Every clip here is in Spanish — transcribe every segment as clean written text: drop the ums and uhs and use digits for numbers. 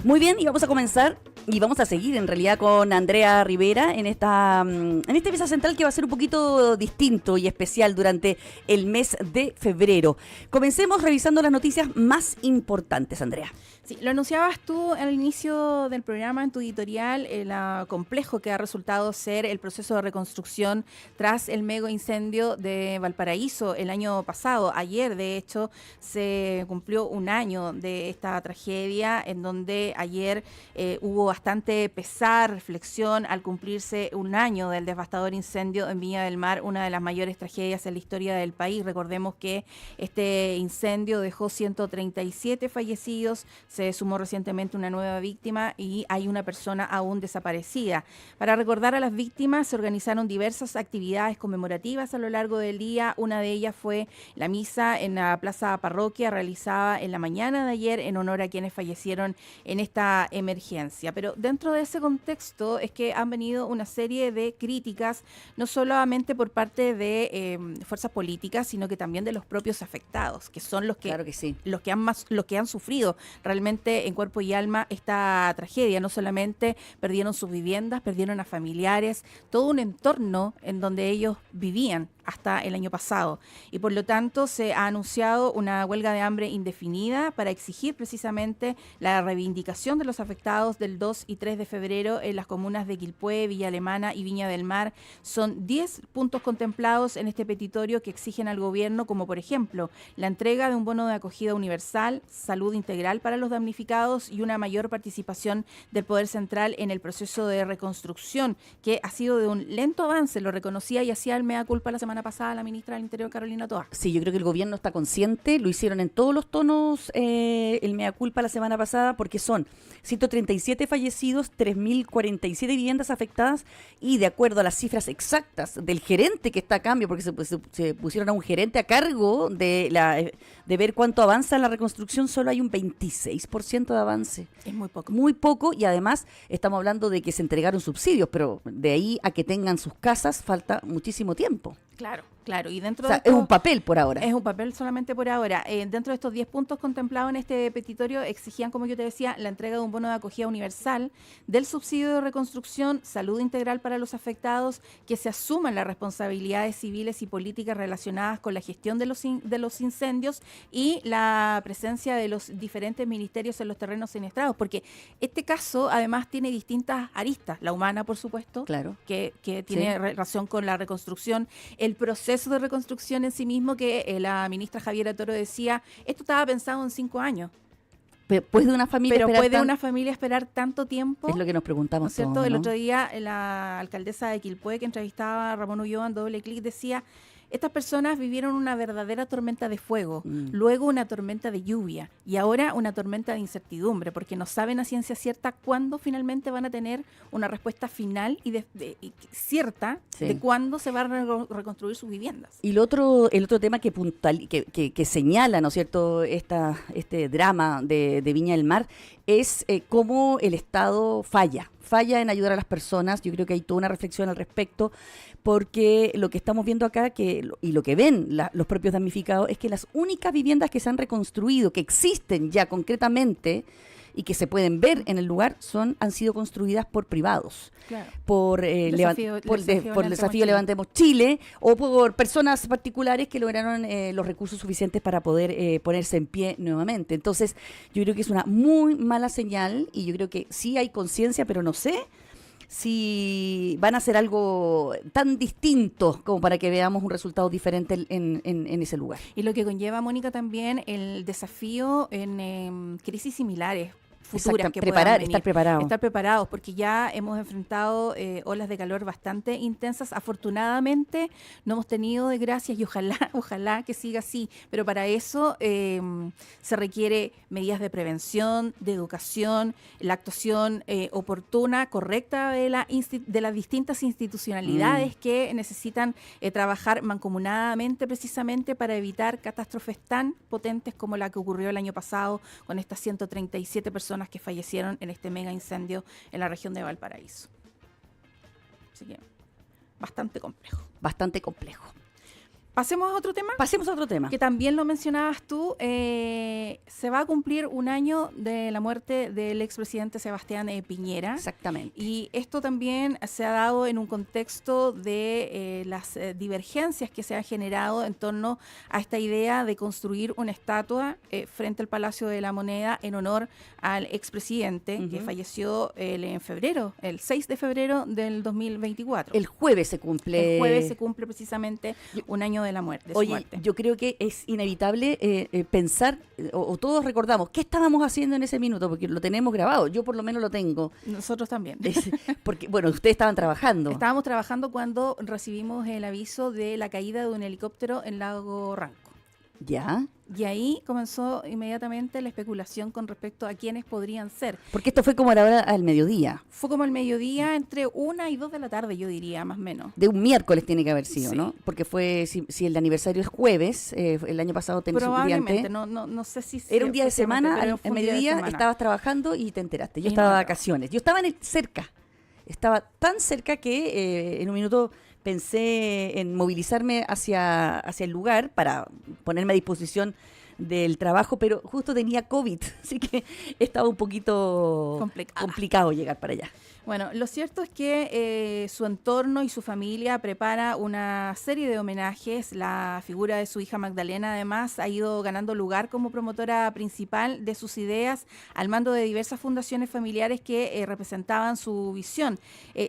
Muy bien, y vamos a comenzar y vamos a seguir en realidad con Andrea Rivera en este Mesa Central que va a ser un poquito distinto y especial durante el mes de febrero. Comencemos revisando las noticias más importantes, Andrea. Sí, lo anunciabas tú al inicio del programa en tu editorial, lo complejo que ha resultado ser el proceso de reconstrucción tras el mega incendio de Valparaíso el año pasado. Ayer, de hecho, se cumplió un año de esta tragedia, en donde ayer hubo bastante pesar, reflexión, al cumplirse un año del devastador incendio en Viña del Mar, una de las mayores tragedias en la historia del país. Recordemos que este incendio dejó 137 fallecidos, se sumó recientemente una nueva víctima y hay una persona aún desaparecida. Para recordar a las víctimas se organizaron diversas actividades conmemorativas a lo largo del día. Una de ellas fue la misa en la Plaza Parroquia, realizada en la mañana de ayer en honor a quienes fallecieron en esta emergencia. Pero dentro de ese contexto es que han venido una serie de críticas, no solamente por parte de fuerzas políticas, sino que también de los propios afectados, que son los que, Claro que sí, los que han sufrido realmente en cuerpo y alma esta tragedia. No solamente perdieron sus viviendas, perdieron a familiares, todo un entorno en donde ellos vivían hasta el año pasado. Y por lo tanto se ha anunciado una huelga de hambre indefinida para exigir precisamente la reivindicación de los afectados del 2 y 3 de febrero en las comunas de Quilpué, Villa Alemana y Viña del Mar. Son 10 puntos contemplados en este petitorio que exigen al gobierno, como por ejemplo la entrega de un bono de acogida universal, salud integral para los damnificados y una mayor participación del Poder Central en el proceso de reconstrucción, que ha sido de un lento avance, lo reconocía y hacía el mea culpa la semana pasada la ministra del Interior, Carolina Toa. Sí, yo creo que el gobierno está consciente, lo hicieron en todos los tonos el mea culpa la semana pasada, porque son 137 fallecidos, 3.047 viviendas afectadas y de acuerdo a las cifras exactas del gerente que está a cambio, porque se pusieron a un gerente a cargo de ver cuánto avanza la reconstrucción, solo hay un 26% de avance. Es muy poco. Muy poco, y además estamos hablando de que se entregaron subsidios, pero de ahí a que tengan sus casas falta muchísimo tiempo. Claro, claro. Y dentro O sea, de esto, es un papel por ahora. es un papel solamente por ahora. Dentro de estos 10 puntos contemplados en este petitorio exigían, como yo te decía, la entrega de un bono de acogida universal, del subsidio de reconstrucción, salud integral para los afectados, que se asuman las responsabilidades civiles y políticas relacionadas con la gestión de los incendios y la presencia de los diferentes ministerios en los terrenos siniestrados, porque este caso además tiene distintas aristas, la humana, por supuesto, Claro. que tiene relación con la reconstrucción, el proceso de reconstrucción en sí mismo, que la ministra Javiera Toro decía, esto estaba pensado en 5 años. ¿Puede una familia Pero esperar ¿puede una familia esperar tanto tiempo? Es lo que nos ¿No preguntamos es cierto? todos, El ¿no? otro día la alcaldesa de Quilpué, que entrevistaba a Ramón Ulloa en Doble Clic, decía, estas personas vivieron una verdadera tormenta de fuego, luego una tormenta de lluvia y ahora una tormenta de incertidumbre, porque no saben a ciencia cierta cuándo finalmente van a tener una respuesta final y cierta de cuándo se van a reconstruir sus viviendas. Y el otro tema que señala, ¿no es cierto?, este drama de Viña del Mar es cómo el Estado falla en ayudar a las personas. Yo creo que hay toda una reflexión al respecto, porque lo que estamos viendo acá y lo que ven los propios damnificados es que las únicas viviendas que se han reconstruido, que existen ya concretamente y que se pueden ver en el lugar, han sido construidas por privados, claro, por el desafío Levantemos Chile, o por personas particulares que lograron los recursos suficientes para poder ponerse en pie nuevamente. Entonces yo creo que es una muy mala señal, y yo creo que sí hay conciencia, pero no sé si van a hacer algo tan distinto como para que veamos un resultado diferente en ese lugar. Y lo que conlleva, Mónica, también el desafío en crisis similares futuras que puedan venir. Estar preparados, porque ya hemos enfrentado olas de calor bastante intensas. Afortunadamente no hemos tenido desgracias y ojalá que siga así, pero para eso se requiere medidas de prevención, de educación, la actuación oportuna, correcta de las distintas institucionalidades que necesitan trabajar mancomunadamente precisamente para evitar catástrofes tan potentes como la que ocurrió el año pasado con estas 137 personas que fallecieron en este mega incendio en la región de Valparaíso. Así que bastante complejo. Bastante complejo. Pasemos a otro tema. Pasemos a otro tema. Que también lo mencionabas tú, se va a cumplir un año de la muerte del expresidente Sebastián Piñera. Exactamente. Y esto también se ha dado en un contexto de las divergencias que se han generado en torno a esta idea de construir una estatua frente al Palacio de la Moneda en honor al expresidente que falleció en febrero, el 6 de febrero del 2024. El jueves se cumple. El jueves se cumple precisamente un año de la muerte. Oye, yo creo que es inevitable pensar, o todos recordamos, ¿qué estábamos haciendo en ese minuto? Porque lo tenemos grabado, yo por lo menos lo tengo. Nosotros también. Porque, bueno, ustedes estaban trabajando. Estábamos trabajando cuando recibimos el aviso de la caída de un helicóptero en Lago Ranco. ¿Ya? Y ahí comenzó inmediatamente la especulación con respecto a quiénes podrían ser. Porque esto fue como a la hora al mediodía. Fue como el mediodía, entre 1 y 2 de la tarde, yo diría, más o menos. De un miércoles tiene que haber sido, Sí. ¿no? Porque fue, si el aniversario es jueves, el año pasado tenía Probablemente, no sé si... Era un día de semana, pero al fue un día de mediodía semana. estabas trabajando y te enteraste. Yo Y estaba no, de vacaciones. Yo estaba cerca. Estaba tan cerca que en un minuto pensé en movilizarme hacia el lugar para ponerme a disposición del trabajo, pero justo tenía COVID, así que estaba un poquito complicado llegar para allá. Bueno, lo cierto es que su entorno y su familia prepara una serie de homenajes. La figura de su hija Magdalena, además, ha ido ganando lugar como promotora principal de sus ideas al mando de diversas fundaciones familiares que representaban su visión.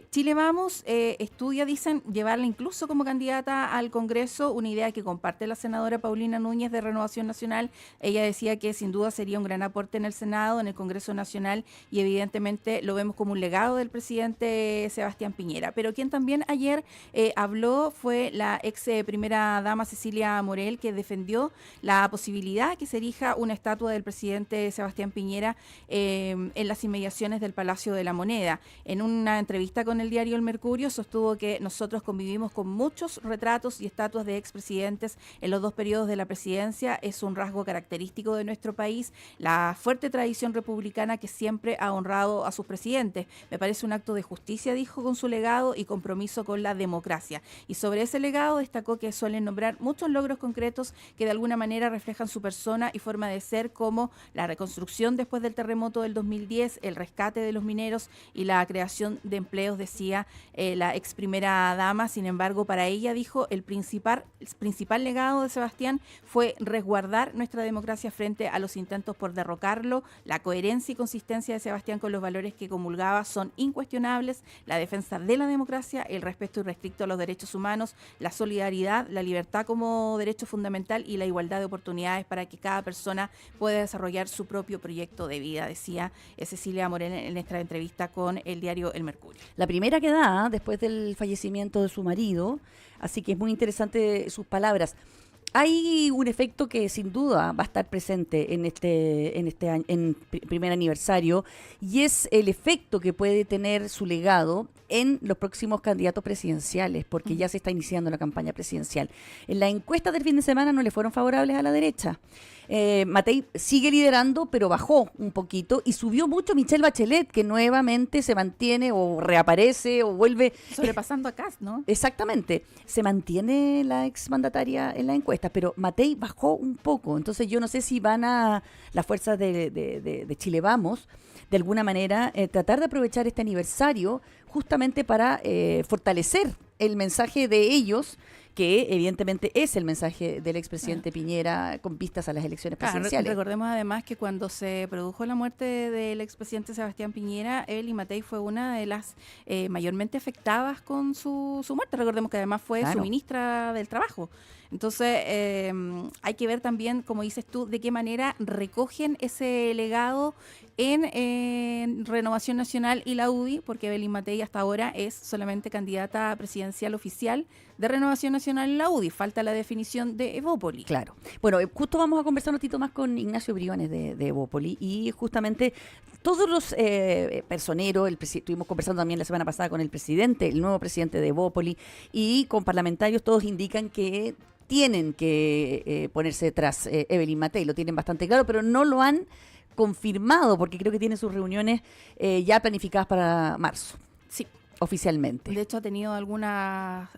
Chile Vamos estudia, dicen, llevarla incluso como candidata al Congreso, una idea que comparte la senadora Paulina Núñez de Renovación Nacional. Ella decía que sin duda sería un gran aporte en el Senado, en el Congreso Nacional, y evidentemente lo vemos como un legado del presidente Sebastián Piñera. Pero quien también ayer habló fue la ex primera dama Cecilia Morel, que defendió la posibilidad que se erija una estatua del presidente Sebastián Piñera en las inmediaciones del Palacio de la Moneda. En una entrevista con el diario El Mercurio sostuvo que nosotros convivimos con muchos retratos y estatuas de expresidentes en los 2 periodos de la presidencia. Es un rasgo característico de nuestro país, la fuerte tradición republicana que siempre ha honrado a sus presidentes. Me parece un acto de justicia, dijo, con su legado y compromiso con la democracia. Y sobre ese legado destacó que suelen nombrar muchos logros concretos que de alguna manera reflejan su persona y forma de ser, como la reconstrucción después del terremoto del 2010, el rescate de los mineros y la creación de empleos, decía la ex primera dama. Sin embargo, para ella, dijo, el principal legado de Sebastián fue resguardar nuestra democracia frente a los intentos por derrocarlo. La coherencia y consistencia de Sebastián con los valores que comulgaba son incuestionables: la defensa de la democracia, el respeto irrestricto a los derechos humanos, la solidaridad, la libertad como derecho fundamental y la igualdad de oportunidades para que cada persona pueda desarrollar su propio proyecto de vida, decía Cecilia Morel en esta entrevista con el diario El Mercurio. La primera que da después del fallecimiento de su marido, así que es muy interesante sus palabras. Hay un efecto que sin duda va a estar presente en este año, primer aniversario, y es el efecto que puede tener su legado en los próximos candidatos presidenciales, porque ya se está iniciando la campaña presidencial. En las encuestas del fin de semana no le fueron favorables a la derecha. Matei sigue liderando, pero bajó un poquito, y subió mucho Michelle Bachelet, que nuevamente se mantiene o reaparece o vuelve. Sobrepasando a Kast, ¿no? Exactamente. Se mantiene la exmandataria en la encuesta, pero Matei bajó un poco. Entonces yo no sé si van a las fuerzas de Chile Vamos, de alguna manera, tratar de aprovechar este aniversario justamente para fortalecer el mensaje de ellos, que evidentemente es el mensaje del expresidente Piñera con vistas a las elecciones presidenciales. Recordemos además que cuando se produjo la muerte del expresidente Sebastián Piñera, Evelyn Matei fue una de las mayormente afectadas con su muerte. Recordemos que además fue su ministra del Trabajo. Entonces, hay que ver también, como dices tú, de qué manera recogen ese legado en Renovación Nacional y la UDI, porque Evelyn Matei hasta ahora es solamente candidata presidencial oficial de Renovación Nacional y la UDI. Falta la definición de Evópoli. Claro. Bueno, justo vamos a conversar un ratito más con Ignacio Briones de Evópoli, y justamente todos los personeros, estuvimos conversando también la semana pasada con el presidente, el nuevo presidente de Evópoli, y con parlamentarios, todos indican que tienen que ponerse detrás Evelyn Matei, lo tienen bastante claro, pero no lo han confirmado porque creo que tienen sus reuniones ya planificadas para marzo. Sí. oficialmente. De hecho, ha tenido alguna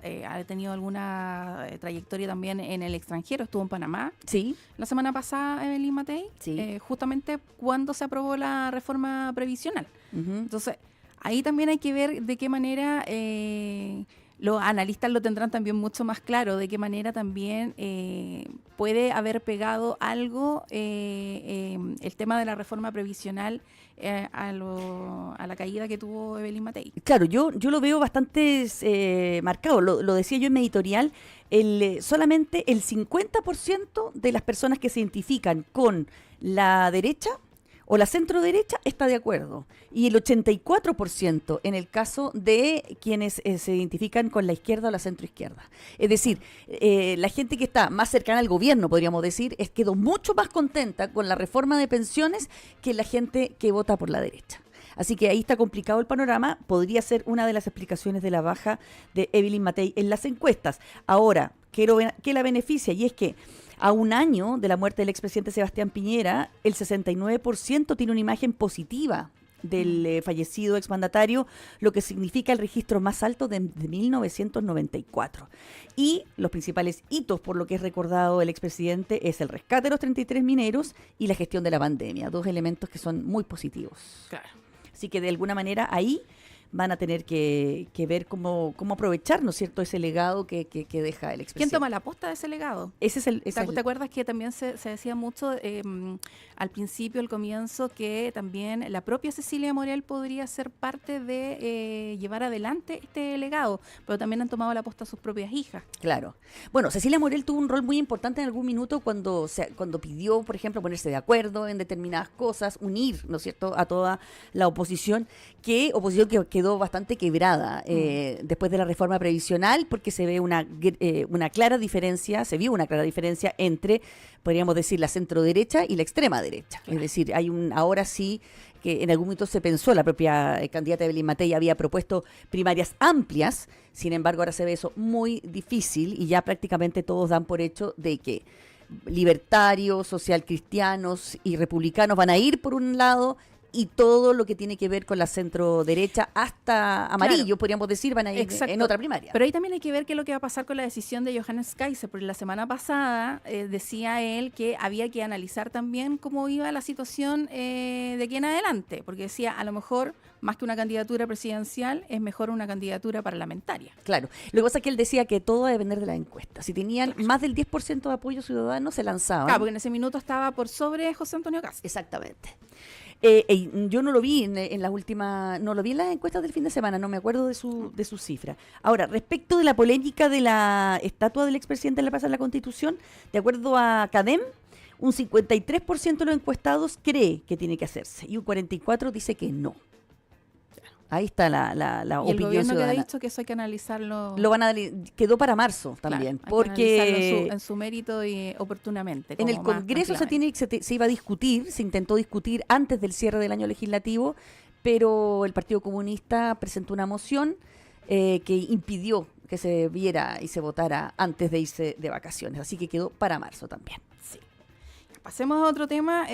trayectoria también en el extranjero. Estuvo en Panamá. Sí. La semana pasada, Evelyn Matei, Sí. justamente cuando se aprobó la reforma previsional. Uh-huh. Entonces, ahí también hay que ver de qué manera los analistas lo tendrán también mucho más claro, de qué manera también puede haber pegado algo el tema de la reforma previsional a la caída que tuvo Evelyn Matei. Claro, yo lo veo bastante marcado, lo decía yo en mi editorial, solamente el 50% de las personas que se identifican con la derecha o la centro derecha está de acuerdo, y el 84% en el caso de quienes se identifican con la izquierda o la centro izquierda. Es decir, la gente que está más cercana al gobierno, podríamos decir, quedó mucho más contenta con la reforma de pensiones que la gente que vota por la derecha. Así que ahí está complicado el panorama, podría ser una de las explicaciones de la baja de Evelyn Matei en las encuestas. Ahora, ¿qué la beneficia? Y es que a un año de la muerte del expresidente Sebastián Piñera, el 69% tiene una imagen positiva del fallecido exmandatario, lo que significa el registro más alto de 1994. Y los principales hitos por lo que es recordado el expresidente es el rescate de los 33 mineros y la gestión de la pandemia, dos elementos que son muy positivos. Claro. Así que de alguna manera ahí van a tener que ver cómo aprovechar, ¿no es cierto?, ese legado que deja el expresidente. ¿Quién toma la posta de ese legado? Ese es ¿Te acuerdas que también se decía mucho al principio, al comienzo, que también la propia Cecilia Morel podría ser parte de llevar adelante este legado, pero también han tomado la posta sus propias hijas? Claro. Bueno, Cecilia Morel tuvo un rol muy importante en algún minuto cuando pidió, por ejemplo, ponerse de acuerdo en determinadas cosas, unir, ¿no es cierto?, a toda la oposición que quedó bastante quebrada después de la reforma previsional, porque se ve una clara diferencia, entre, podríamos decir, la centro derecha y la extrema derecha. Claro. Es decir, ahora sí que en algún momento se pensó, la propia candidata Evelyn Matei había propuesto primarias amplias, sin embargo ahora se ve eso muy difícil y ya prácticamente todos dan por hecho de que libertarios, socialcristianos y republicanos van a ir por un lado, y todo lo que tiene que ver con la centro derecha hasta amarillo, claro, podríamos decir, van a ir en otra primaria. Pero ahí también hay que ver qué es lo que va a pasar con la decisión de Johannes Kaiser, porque la semana pasada decía él que había que analizar también cómo iba la situación de aquí en adelante, porque decía, a lo mejor, más que una candidatura presidencial, es mejor una candidatura parlamentaria. Claro. Lo que pasa es que él decía que todo va a depender de las encuestas. Si tenían más del 10% de apoyo ciudadano, se lanzaban. Claro, porque en ese minuto estaba por sobre José Antonio Cast. Exactamente. Yo no lo vi en las últimas, no lo vi en las encuestas del fin de semana, no me acuerdo de su cifra. Ahora, respecto de la polémica de la estatua del expresidente en la Plaza de la Constitución, de acuerdo a CADEM, un 53% de los encuestados cree que tiene que hacerse y un 44% dice que no. Ahí está la opinión ciudadana. El gobierno que ha dicho que eso hay que analizarlo. Quedó para marzo también, claro, porque analizarlo en su mérito y oportunamente. En el Congreso se iba a discutir, se intentó discutir antes del cierre del año legislativo, pero el Partido Comunista presentó una moción que impidió que se viera y se votara antes de irse de vacaciones, así que quedó para marzo también. Sí. Pasemos a otro tema,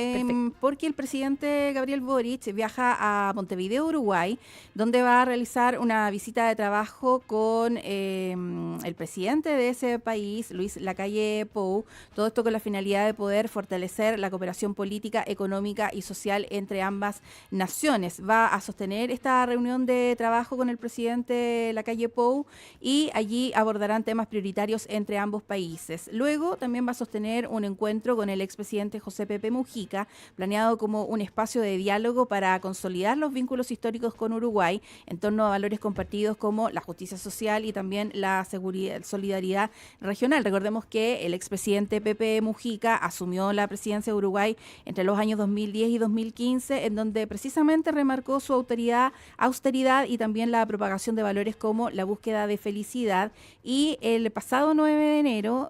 porque el presidente Gabriel Boric viaja a Montevideo, Uruguay, donde va a realizar una visita de trabajo con el presidente de ese país, Luis Lacalle Pou, todo esto con la finalidad de poder fortalecer la cooperación política, económica y social entre ambas naciones. Va a sostener esta reunión de trabajo con el presidente Lacalle Pou y allí abordarán temas prioritarios entre ambos países. Luego también va a sostener un encuentro con el expresidente José Pepe Mujica, planeado como un espacio de diálogo para consolidar los vínculos históricos con Uruguay en torno a valores compartidos como la justicia social y también la solidaridad regional. Recordemos que el expresidente Pepe Mujica asumió la presidencia de Uruguay entre los años 2010 y 2015, en donde precisamente remarcó su austeridad y también la propagación de valores como la búsqueda de felicidad. Y el pasado 9 de enero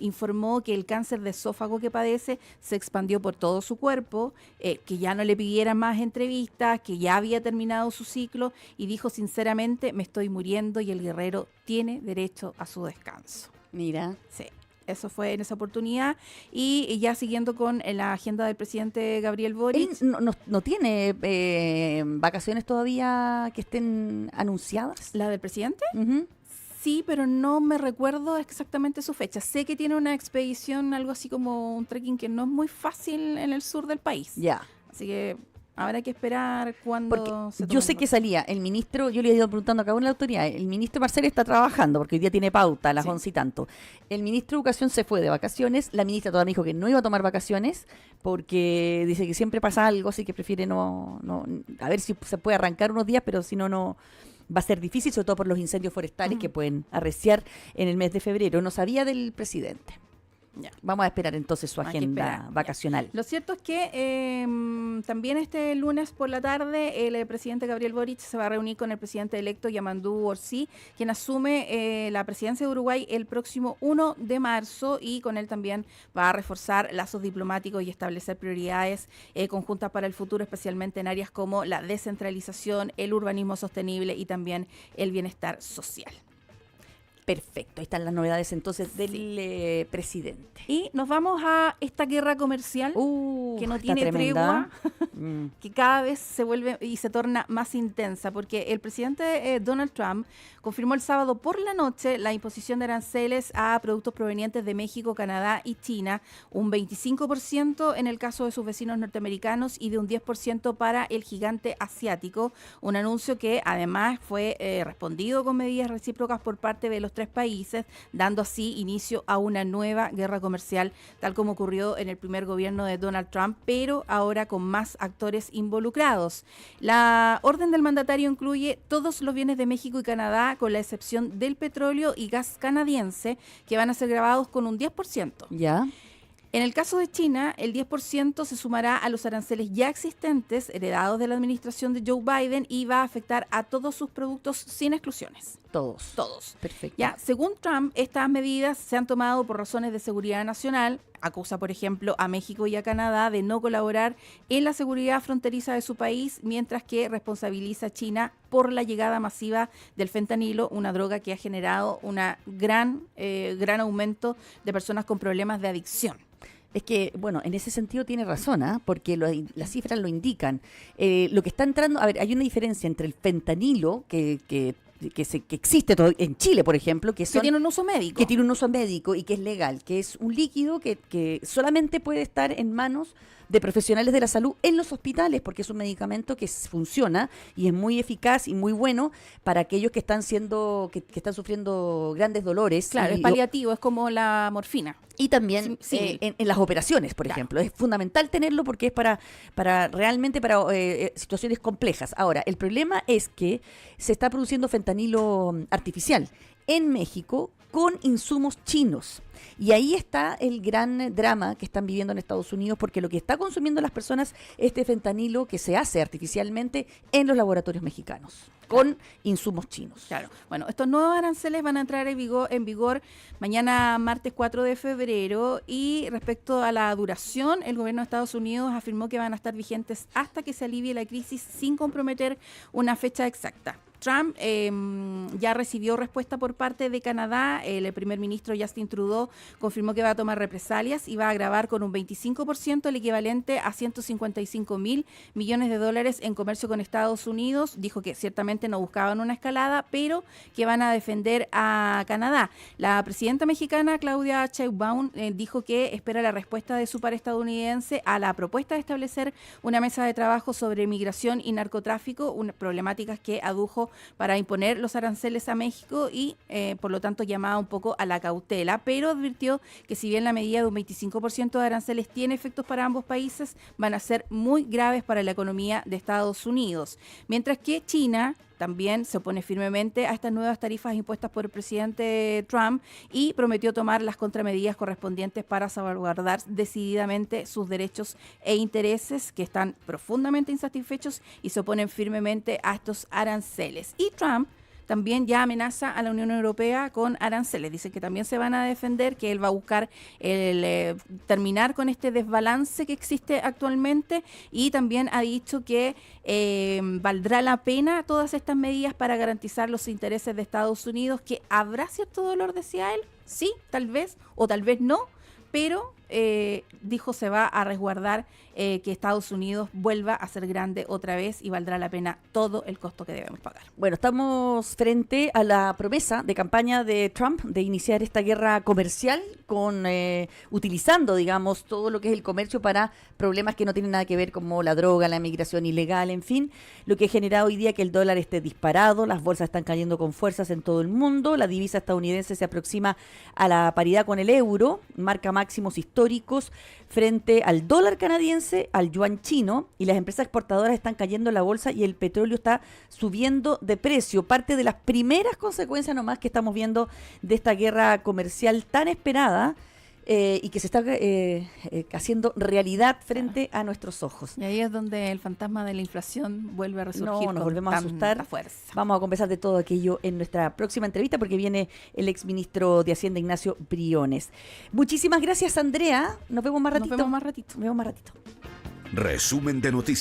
informó que el cáncer de esófago que padece se expandió por todo su cuerpo, que ya no le pidieran más entrevistas, que ya había terminado su ciclo y dijo sinceramente, me estoy muriendo y el guerrero tiene derecho a su descanso. Mira. Sí. eso fue en esa oportunidad. Y ya siguiendo con la agenda del presidente Gabriel Boric. ¿Él no tiene vacaciones todavía que estén anunciadas? ¿La del presidente? Uh-huh. Sí, pero no me recuerdo exactamente su fecha. Sé que tiene una expedición, algo así como un trekking que no es muy fácil en el sur del país. Ya. Así que habrá que esperar cuando porque yo sé que salía el ministro, yo le he ido preguntando a cada una de las autoridades, el ministro Marcel está trabajando porque hoy día tiene pauta a las 11 y tanto. El ministro de Educación se fue de vacaciones, la ministra todavía me dijo que no iba a tomar vacaciones porque dice que siempre pasa algo, así que prefiere no a ver si se puede arrancar unos días, pero si no va a ser difícil, sobre todo por los incendios forestales que pueden arreciar en el mes de febrero. No sabía del presidente. Ya. Vamos a esperar entonces su agenda vacacional. Ya. Lo cierto es que también este lunes por la tarde el presidente Gabriel Boric se va a reunir con el presidente electo Yamandu Orsi, quien asume la presidencia de Uruguay el próximo 1 de marzo y con él también va a reforzar lazos diplomáticos y establecer prioridades conjuntas para el futuro, especialmente en áreas como la descentralización, el urbanismo sostenible y también el bienestar social. Perfecto, ahí están las novedades entonces del presidente. Y nos vamos a esta guerra comercial que no tiene tregua, que cada vez se vuelve y se torna más intensa, porque el presidente Donald Trump confirmó el sábado por la noche la imposición de aranceles a productos provenientes de México, Canadá y China, un 25% en el caso de sus vecinos norteamericanos y de un 10% para el gigante asiático, un anuncio que además fue respondido con medidas recíprocas por parte de los tres países, dando así inicio a una nueva guerra comercial, tal como ocurrió en el primer gobierno de Donald Trump, pero ahora con más actores involucrados. La orden del mandatario incluye todos los bienes de México y Canadá, con la excepción del petróleo y gas canadiense, que van a ser grabados con un 10%. Ya. En el caso de China, el 10% se sumará a los aranceles ya existentes, heredados de la administración de Joe Biden, y va a afectar a todos sus productos sin exclusiones. Todos. Perfecto. Ya, según Trump, estas medidas se han tomado por razones de seguridad nacional. Acusa, por ejemplo, a México y a Canadá de no colaborar en la seguridad fronteriza de su país, mientras que responsabiliza a China por la llegada masiva del fentanilo, una droga que ha generado una gran aumento de personas con problemas de adicción. Es que, bueno, en ese sentido tiene razón, porque las cifras lo indican. Lo que está entrando, a ver, hay una diferencia entre el fentanilo que existe en Chile, por ejemplo, que tiene un uso médico. Que tiene un uso médico y que es legal, que es un líquido que solamente puede estar en manos de profesionales de la salud en los hospitales, porque es un medicamento que funciona y es muy eficaz y muy bueno para aquellos que están sufriendo grandes dolores. Claro, es paliativo, es como la morfina. Y también en las operaciones, por ejemplo. Es fundamental tenerlo porque es realmente para situaciones complejas. Ahora, el problema es que se está produciendo fentanilo artificial en México con insumos chinos. Y ahí está el gran drama que están viviendo en Estados Unidos, porque lo que está consumiendo las personas es este fentanilo que se hace artificialmente en los laboratorios mexicanos, con insumos chinos. Claro. Bueno, estos nuevos aranceles van a entrar en vigor mañana martes 4 de febrero y respecto a la duración, el gobierno de Estados Unidos afirmó que van a estar vigentes hasta que se alivie la crisis sin comprometer una fecha exacta. Trump ya recibió respuesta por parte de Canadá. El primer ministro Justin Trudeau confirmó que va a tomar represalias y va a gravar con un 25% el equivalente a 155.000 millones de dólares en comercio con Estados Unidos. Dijo que ciertamente no buscaban una escalada, pero que van a defender a Canadá. La presidenta mexicana Claudia Sheinbaum dijo que espera la respuesta de su par estadounidense a la propuesta de establecer una mesa de trabajo sobre migración y narcotráfico, problemáticas que adujo para imponer los aranceles a México y por lo tanto llamaba un poco a la cautela, pero advirtió que si bien la medida de un 25% de aranceles tiene efectos para ambos países, van a ser muy graves para la economía de Estados Unidos. Mientras que China también se opone firmemente a estas nuevas tarifas impuestas por el presidente Trump y prometió tomar las contramedidas correspondientes para salvaguardar decididamente sus derechos e intereses, que están profundamente insatisfechos y se oponen firmemente a estos aranceles. Y Trump también ya amenaza a la Unión Europea con aranceles. Dicen que también se van a defender, que él va a buscar terminar con este desbalance que existe actualmente, y también ha dicho que valdrá la pena todas estas medidas para garantizar los intereses de Estados Unidos, que habrá cierto dolor, decía él, Sí, tal vez, o tal vez no, pero dijo se va a resguardar que Estados Unidos vuelva a ser grande otra vez y valdrá la pena todo el costo que debemos pagar. Bueno, estamos frente a la promesa de campaña de Trump de iniciar esta guerra comercial con utilizando, digamos, todo lo que es el comercio para problemas que no tienen nada que ver como la droga, la migración ilegal, en fin, lo que ha generado hoy día que el dólar esté disparado, las bolsas están cayendo con fuerzas en todo el mundo, la divisa estadounidense se aproxima a la paridad con el euro, marca máximos históricos frente al dólar canadiense, al yuan chino, y las empresas exportadoras están cayendo en la bolsa y el petróleo está subiendo de precio. Parte de las primeras consecuencias nomás que estamos viendo de esta guerra comercial tan esperada y que se está haciendo realidad frente a nuestros ojos. Y ahí es donde el fantasma de la inflación vuelve a resurgir. No, nos volvemos a asustar. Fuerza. Vamos a conversar de todo aquello en nuestra próxima entrevista porque viene el exministro de Hacienda, Ignacio Briones. Muchísimas gracias, Andrea. Nos vemos más ratito. Nos vemos más ratito. Nos vemos más ratito. Resumen de noticias.